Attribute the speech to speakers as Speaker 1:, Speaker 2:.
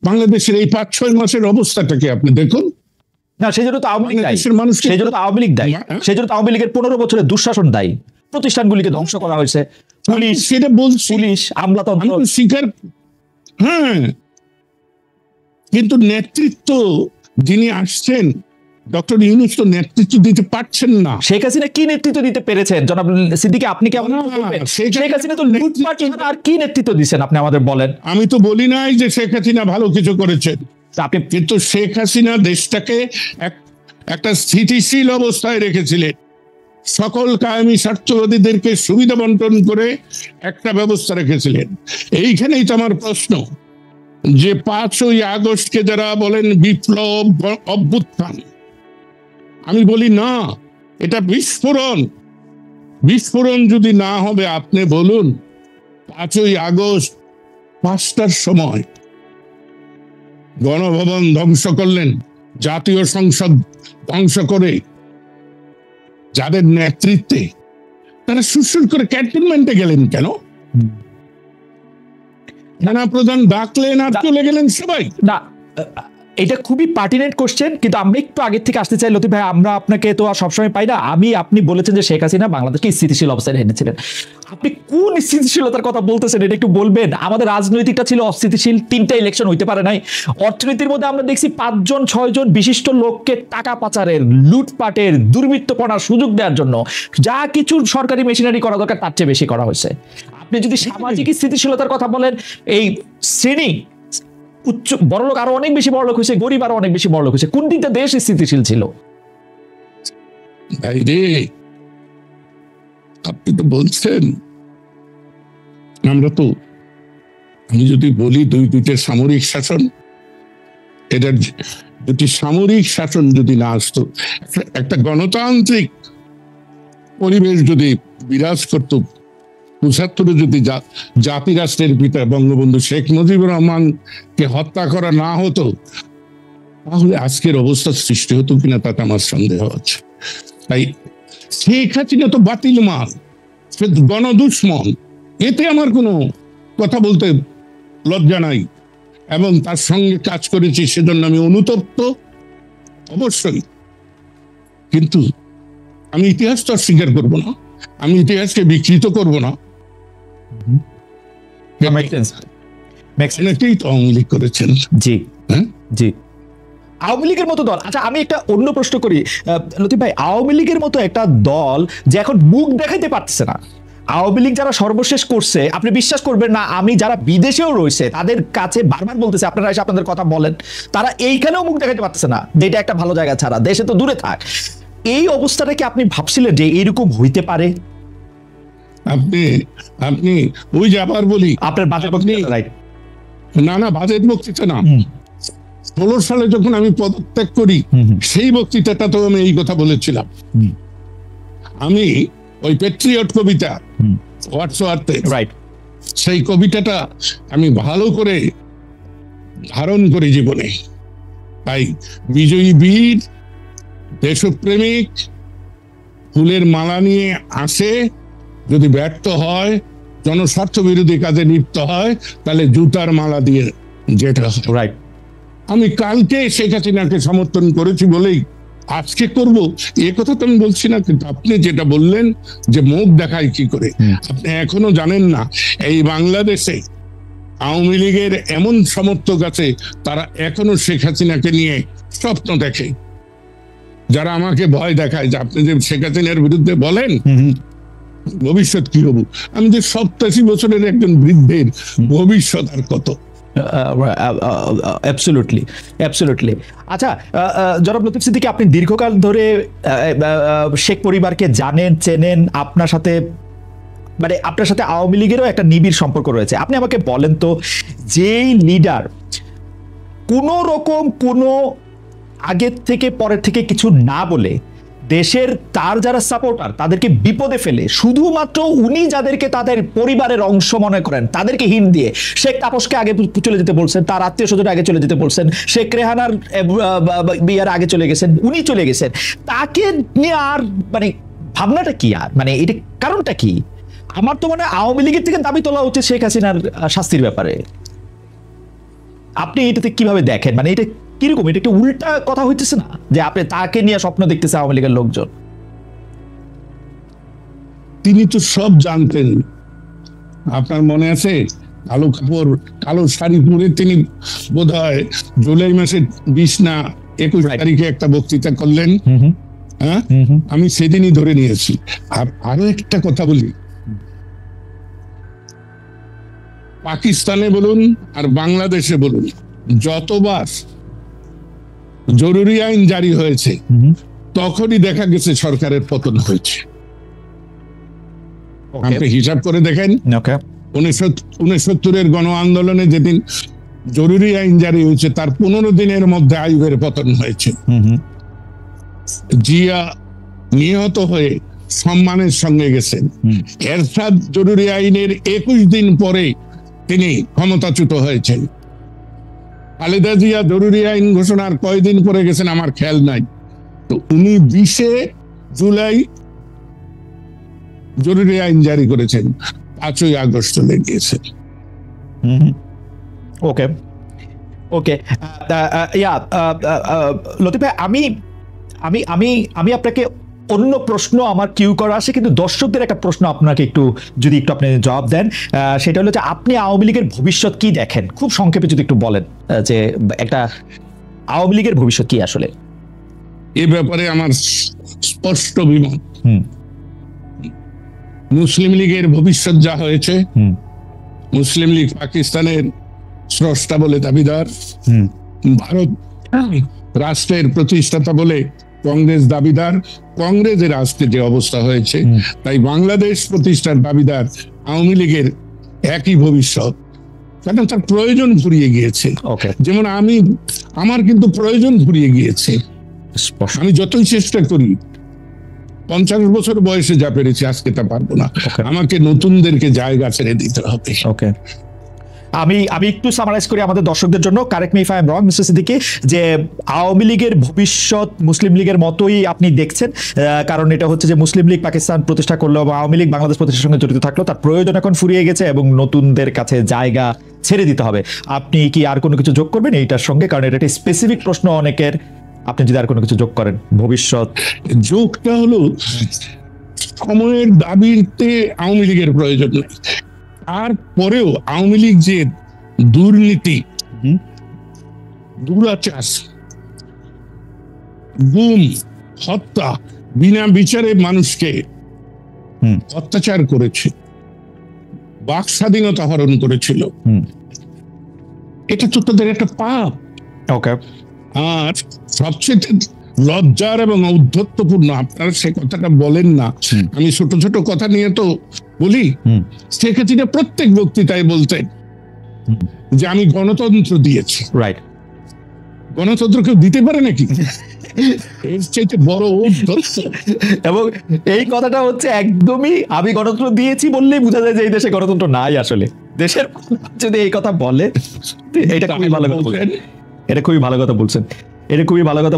Speaker 1: বাংলাদেশের এই 5-6 মাসের অবস্থাটাকে আপনি দেখুন
Speaker 2: না। সেই জন্য তো আওয়ামী লীগ দায়ী,
Speaker 1: মানুষ
Speaker 2: সেই জন্য তো আওয়ামী লীগ দায়ী, সেই জন্য তো আওয়ামী লীগের 15 বছরের দুঃশাসন দায়ী। প্রতিষ্ঠানগুলিকে ধ্বংস করা হয়েছে, পুলিশ,
Speaker 1: সেটা বলছি,
Speaker 2: পুলিশ আমলাতন্ত্র
Speaker 1: শিকার। হ্যাঁ, কিন্তু নেতৃত্ব যিনি আসছেন ডক্টর ইউনূস তো নেতৃত্ব দিতে পারছেন না।
Speaker 2: শেখ হাসিনা কি নেতৃত্ব দিতে পেরেছেন জনাব সিদ্দিকী? আপনি কি আমাদের বলবেন শেখ হাসিনা তো লুটপাট ছাড়া আর কি নেতৃত্ব দিচ্ছেন? আপনি আমাদের বলেন।
Speaker 1: আমি তো বলি নাই যে শেখ হাসিনা ভালো কিছু করেছেন,
Speaker 2: আপনি
Speaker 1: কিন্তু শেখ হাসিনা দেশটাকে একটা স্থিতিশীল অবস্থায় রেখেছিলেন, সকল কায়েমি স্বার্থবাদীদেরকে সুবিধা বন্টন করে একটা ব্যবস্থা রেখেছিলেন। এইখানেই তো আমার প্রশ্ন, যে 5ই আগস্টকে যারা বলেন বিপ্লব অভ্যুত্থান, আমি বলি না, এটা বিস্ফোরণ। বিস্ফোরণ যদি না হবে, আপনি বলুন 5ই আগস্ট 5টার সময় গণভবন ধ্বংস করলেন, জাতীয় সংসদ ধ্বংস করে যাদের নেতৃত্বে তারা সুরসুর করে ক্যান্টনমেন্টে গেলেন কেন? সেনা প্রধান ডাকলেন আর চলে গেলেন সবাই।
Speaker 2: না, এটা খুবই পার্টিনেন্ট কোশ্চেন, কিন্তু আমরা একটু আগের থেকে আসতে চাই লতিফ ভাই। আমরা আপনাকে তো আর সবসময় পাই না। আপনি বলেছেন যে শেখ হাসিনা বাংলাদেশকে স্থিতিশীল অবস্থায় এনেছিলেন। আপনি কোন স্থিতিশীলতার কথা বলতেছেন এটা একটু বলবেন? আমাদের রাজনৈতিকটা ছিল অস্থিতিশীল, 3টা ইলেকশন হইতে পারে নাই। অর্থনীতির মধ্যে আমরা দেখছি 5-6 বিশিষ্ট লোককে টাকা পাচারের, লুটপাটের, দুর্বৃত্তপনার সুযোগ দেওয়ার জন্য যা কিছু সরকারি মেশিনারি করা দরকার তার চেয়ে বেশি করা হয়েছে। আপনি যদি সামাজিক স্থিতিশীলতার কথা বলেন, এই শ্রেণী উচ্চ বড়লোক আরো অনেক বেশি বড়লোক হয়েছে, গরিব আরো অনেক বেশি বড়লোক হয়েছে। কোন দিকটা দেশ স্থিতিশীল ছিল?
Speaker 1: আপনি তো বলছেন, আমরা তো, আমি যদি বলি দুইটা সামরিক শাসন, এটার দুটি সামরিক শাসন যদি না আসতো, একটা গণতান্ত্রিক পরিবেশ যদি বিরাজ করত, ৭৫ যদি জাতি রাষ্ট্রের পিতা বঙ্গবন্ধু শেখ মুজিবুর রহমানকে হত্যা করা না হতো, তাহলে আজকের অবস্থা সৃষ্টি হতো কিনা তাতে আমার সন্দেহ আছে। তাই শেখ হাসিনা তো বাতিল মাল, সে গণদুশ্মন, এতে আমার কোনো কথা বলতে লজ্জা নাই, এবং তার সঙ্গে কাজ করেছি সেজন্য আমি অনুতপ্ত অবশ্যই। কিন্তু আমি ইতিহাস তো স্বীকার করব না, আমি ইতিহাসকে বিকৃত করব না। অনেকেই তো আওয়ামী লীগ করেছেন।
Speaker 2: জি,
Speaker 1: হ্যাঁ,
Speaker 2: জি, আওয়ামী লীগের মতো দল। আচ্ছা, আমি একটা অন্য প্রশ্ন করি লতিফ ভাই। আওয়ামী লীগের মতো একটা দল যে এখন মুখ দেখাইতে পারতেছে না, আওয়ামী লীগ যারা সর্বশেষ করছে, আপনি বিশ্বাস করবেন না, আমি যারা বিদেশেও রয়েছে তাদের কাছে বারবার বলতেছে আপনারা এসে আপনাদের কথা বলেন, তারা এইখানেও মুখ দেখাইতে পারতেছে না, যেটা একটা ভালো জায়গা ছাড়া, দেশে তো দূরে থাক। এই অবস্থাটা কি আপনি ভাবছিলেন যে এইরকম হইতে পারে?
Speaker 1: আপনি ওই যে আবার বলি,
Speaker 2: আপনার বাজেট বক্তৃতা, রাইট?
Speaker 1: না, বাজেট বক্তৃতা না, 16 সালে যখন আমি পদত্যাগ করি সেই বক্তৃতাটা তো আমি এই কথা বলেছিলাম। আমি ওই পেট্রিয়ট কবিতা হোয়াটসঅ্যাপে, রাইট, সেই কবিতাটা আমি ভালো করে ধারণ করি জীবনে। তাই বিজয়ী বীর, দেশপ্রেমিক, ফুলের মালা নিয়ে আসে, যদি ব্যর্থ হয়, জনস্বার্থ বিরোধী কাজে লিপ্ত হয়, তাহলে জুতার মালা দিয়ে যেটা, রাইট। আমি কালকে শেখ হাসিনাকে সমর্থন করেছি বলেই আজকে করব এ কথা তো আমি বলছি না। কিন্তু আপনি যেটা বললেন যে মুখ দেখায় কি করে, আপনি এখনো জানেন না এই বাংলাদেশে আওয়ামী লীগের এমন সমর্থক আছে তারা এখনো শেখ হাসিনাকে নিয়ে স্বপ্ন দেখে, যারা আমাকে ভয় দেখায় যে আপনি যে শেখ হাসিনার বিরুদ্ধে বলেন ভবিষ্যৎ কি হবো। আমি যে 87 বছরের একজন বৃদ্ধের ভবিষ্যৎ আর কত।
Speaker 2: Absolutely, absolutely. আচ্ছা, জনাব লতিফ সিদ্দিকী, আপনি দীর্ঘকাল ধরে শেখ পরিবারকে জানেন, চেনেন, আপনার সাথে আওয়ামী লীগেরও একটা নিবিড় সম্পর্ক রয়েছে। আপনি আমাকে বলেন তো, যেই লিডার কোনো রকম কোনো আগের থেকে পরের থেকে কিছু না বলে দেশের তার যারা সাপোর্টার তাদেরকে বিপদে ফেলে, শুধুমাত্র উনি যাদেরকে তাদের পরিবারের অংশ মনে করেন তাদেরকে হিন দিয়ে, শেখ তাপসকে আগে চলে যেতে বলছেন, তার আত্মীয় স্বজন আগে চলে যেতে বলছেন, শেখ রেহানার বিয়ার আগে চলে গেছেন, উনি চলে গেছেন, তাকে নিয়ে আর মানে ভাবনাটা কি, আর মানে এটা কারণটা কি? আমার তো মনে হয় আওয়ামী লীগের থেকে দাবি তোলা উচিত শেখ হাসিনার শাস্তির ব্যাপারে। আপনি এটাতে কিভাবে দেখেন? মানে এটা কিরকম? এটা একটা উল্টা কথা হইতেছে না যে আপনি তাকে নিয়ে স্বপ্ন দেখতেছে আওয়ামী লীগের লোকজন?
Speaker 1: তিনি তো সব জানতেন। আপনার মনে আছে কালো কাপড় কালো শাড়ি পরে তিনি বোধহয় জুলাই মাসের 20 না 21 তারিখে একটা বক্তৃতা করলেন। হ্যাঁ, আমি সেদিনই ধরে নিয়েছি। আর আরো একটা কথা বলি, পাকিস্তানে বলুন আর বাংলাদেশে বলুন, যতবার জরুরি আইন জারি হয়েছে তখনই দেখা গেছে সরকারের পতন হয়েছে। আপনি হিসাব করে দেখেন, 1969-এর গণ আন্দোলনে যেদিন জরুরি আইন জারি হয়েছে তার 15 দিনের মধ্যে আইয়ুবের পতন হয়েছে। জিয়া নিহত হয়ে সম্মানের সঙ্গে গেছেন। এরশাদ জরুরি আইনের 21 দিন পরে তিনি ক্ষমতাচ্যুত হয়েছেন। খালেদা জিয়া জরুরি আইন ঘোষণার কয়দিন পরে গেছেন আমার খেয়াল নাই। তো উনি 20 জুলাই জরুরি আইন জারি করেছেন, 5ই আগস্ট চলে গিয়েছে।
Speaker 2: ওকে ওকে লতিফ ভাই, আমি আমি আমি আমি আপনাকে অন্য প্রশ্ন আমার কিউ করা আছে, কিন্তু দর্শকদের একটা প্রশ্ন আপনাকে একটু যদি একটু আপনি জবাব দেন, সেটা হলো যে আপনি আওয়ামী লীগের ভবিষ্যৎ কি দেখেন? খুব সংক্ষেপে যদি একটু বলেন যে একটা আওয়ামী লীগের ভবিষ্যৎ কি আসলে।
Speaker 1: এ ব্যাপারে আমার স্পষ্ট বিমত। মুসলিম লীগের ভবিষ্যৎ যা হয়েছে, মুসলিম লীগ পাকিস্তানের স্রষ্টা বলে দাবিদার, ভারত রাষ্ট্রের প্রতিষ্ঠাতা বলে কংগ্রেস দাবিদার। কংগ্রেসের আজকে যে অবস্থা হয়েছে, তাই বাংলাদেশ প্রতিষ্ঠার দাবিদার আওয়ামী লীগের একই ভবিষ্যৎ, কারণ তার প্রয়োজন ফুরিয়ে গিয়েছে। যেমন আমার কিন্তু প্রয়োজন ফুরিয়ে গিয়েছে। আমি যতই চেষ্টা করি, 50 বছর বয়সে যা পেরেছি আজকে তা পারবো না। আমাকে নতুনদেরকে জায়গা ছেড়ে দিতে হবে।
Speaker 2: আমি একটু সামারাইজ করি আমাদের দর্শকদের জন্য, correct me if I am wrong mister Siddiqui, যে আওয়ামী লীগের ভবিষ্যৎ মুসলিম লীগের মতোই আপনি দেখছেন, কারণ এটা হচ্ছে যে মুসলিম লীগ পাকিস্তান প্রতিষ্ঠা করলো বা আওয়ামী লীগ বাংলাদেশ প্রতিষ্ঠার সঙ্গে জড়িত থাকলো, তার প্রয়োজন এখন ফুরিয়ে গেছে এবং নতুনদের কাছে জায়গা ছেড়ে দিতে হবে। আপনি কি আর কোনো কিছু যোগ করবেন এইটার সঙ্গে? কারণ এটা একটা স্পেসিফিক প্রশ্ন অনেকের, আপনি যদি আর কোনো কিছু যোগ করেন। ভবিষ্যৎ
Speaker 1: যোগটা হলো, সময়ের দাবিতে আওয়ামী লীগের প্রয়োজন নেই। তারপরেও আওয়ামী লীগ যে দুর্নীতি, দুরাচার, গুম, হত্যা, বিনা বিচারে মানুষকে অত্যাচার করেছে, বাক স্বাধীনতা হরণ করেছিল, এটা তো তাদের একটা পাপ। আর সবচেয়ে লজ্জার এবং ঔদ্ধত্যপূর্ণ, আপনারা সে কথাটা বলেন না, আমি ছোট ছোট কথা নিয়ে তো বলি, শেখ হাসিনা প্রত্যেক বক্তৃতায় বলতেন যে আমি গণতন্ত্র দিয়েছি।
Speaker 2: রাইট,
Speaker 1: গণতন্ত্র কেউ দিতে পারে নাকি? এর চাইতে বড় ঔদ্ধত্য।
Speaker 2: এবং এই কথাটা হচ্ছে একদমই, আমি গণতন্ত্র দিয়েছি বললেই বোঝা যায় যে এই দেশে গণতন্ত্র নাই আসলে। দেশের যদি এই কথা বলে, এটা খুবই ভালো কথা বলছেন, এটা খুবই ভালো কথা বলছেন, এটা খুবই ভালো কথা।